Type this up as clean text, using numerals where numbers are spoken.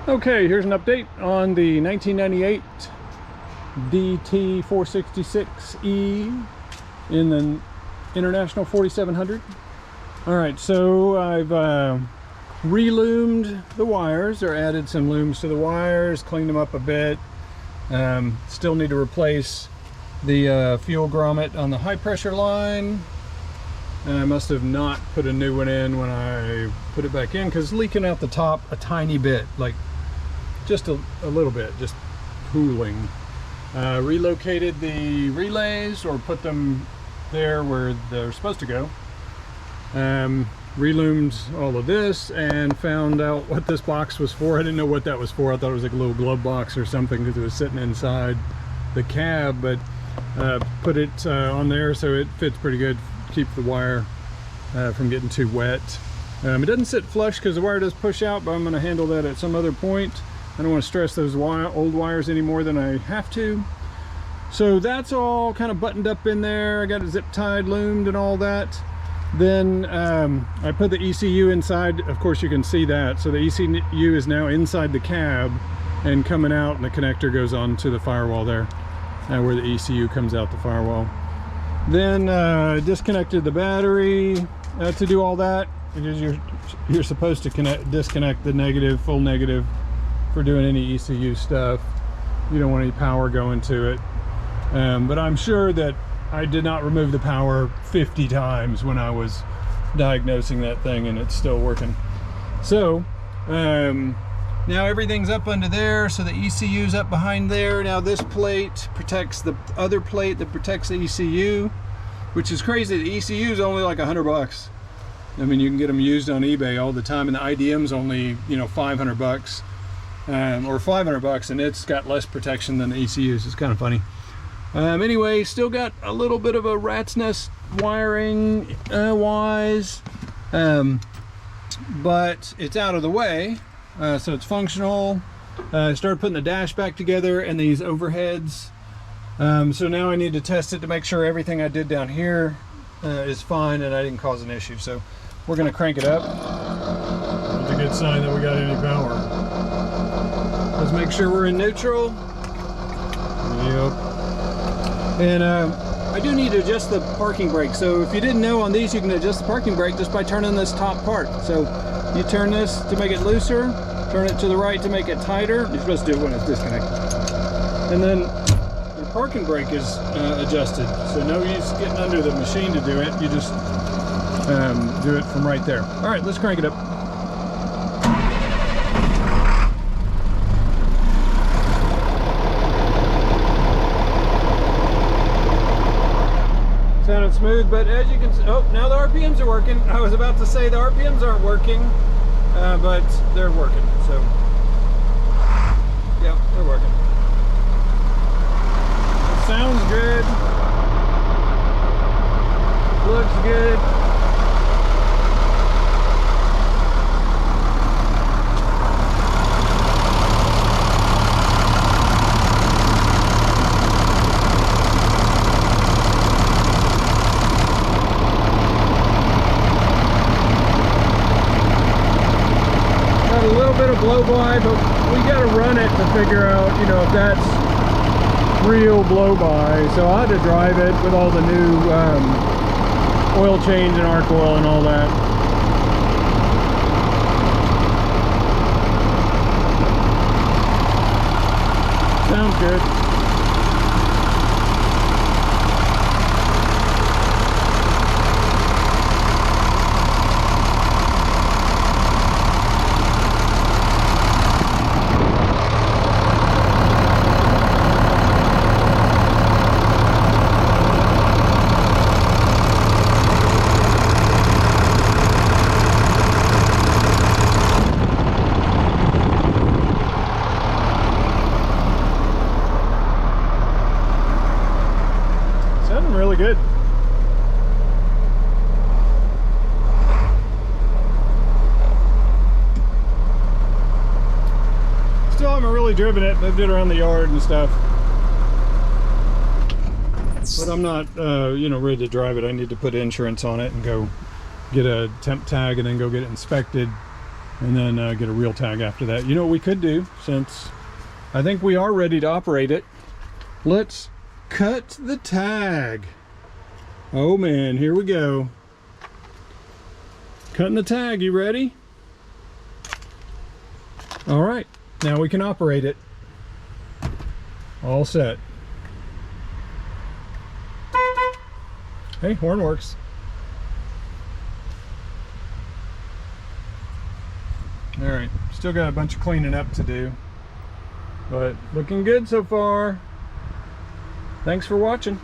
Okay, here's an update on the 1998 DT466e in the International 4700. All right, so I've re-loomed the wires, or added some looms to the wires, cleaned them up a bit. Still need to replace the fuel grommet on the high pressure line. I must have not put a new one in when I put it back in, because it's leaking out the top a tiny bit, like just a little bit, just pooling. Relocated the relays, or put them there where they're supposed to go. Reloomed all of this and found out what this box was for. I didn't know what that was for. I thought it was like a little glove box or something, because it was sitting inside the cab, but put it on there so it fits pretty good. Keep the wire from getting too wet. It doesn't sit flush because the wire does push out, but I'm going to handle that at some other point. I don't want to stress those old wires any more than I have to. So that's all kind of buttoned up in there. I got it zip tied, loomed, and all that. Then I put the ECU inside. Of course you can see that. So the ECU is now inside the cab and coming out, and the connector goes on to the firewall there, where the ECU comes out the firewall. Then disconnected the battery to do all that, because you're supposed to disconnect the negative, full negative, for doing any ECU stuff. You don't want any power going to it. But I'm sure that I did not remove the power 50 times when I was diagnosing that thing, and it's still working. So now everything's up under there, so the ECU's up behind there. Now this plate protects the other plate that protects the ECU, which is crazy. The ECU is only like $100. I mean, you can get them used on eBay all the time, and the IDM's only, you know, 500 bucks, or 500 bucks, and it's got less protection than the ECUs. It's kind of funny. Anyway, still got a little bit of a rat's nest wiring wise, but it's out of the way. So it's functional. I started putting the dash back together and these overheads. So now I need to test it to make sure everything I did down here is fine and I didn't cause an issue. So we're going to crank it up. That's a good sign that we got any power. Let's make sure we're in neutral. Yep. And I do need to adjust the parking brake. So if you didn't know, on these you can adjust the parking brake just by turning this top part. So you turn this to make it looser, turn it to the right to make it tighter. You're supposed to do it when it's disconnected. And then the parking brake is adjusted. So no use getting under the machine to do it. You just do it from right there. All right, let's crank it up. Sounded smooth, but as you can see, oh, now the RPMs are working. I was about to say the RPMs aren't working, but they're working. So, yeah, they're working. It sounds good. Looks good. Blow by, but we got to run it to figure out, you know, if that's real blow by. So I had to drive it with all the new oil change and arc oil and all that. Sounds good. Really good. Still haven't really driven it, moved it around the yard and stuff. But I'm not, you know, ready to drive it. I need to put insurance on it and go get a temp tag and then go get it inspected and then get a real tag after that. You know what we could do, since I think we are ready to operate it? Let's cut the tag. Oh man, here we go. Cutting the tag, you ready? All right, now we can operate it. All set. Hey, horn works. All right, still got a bunch of cleaning up to do, but looking good so far. Thanks for watching.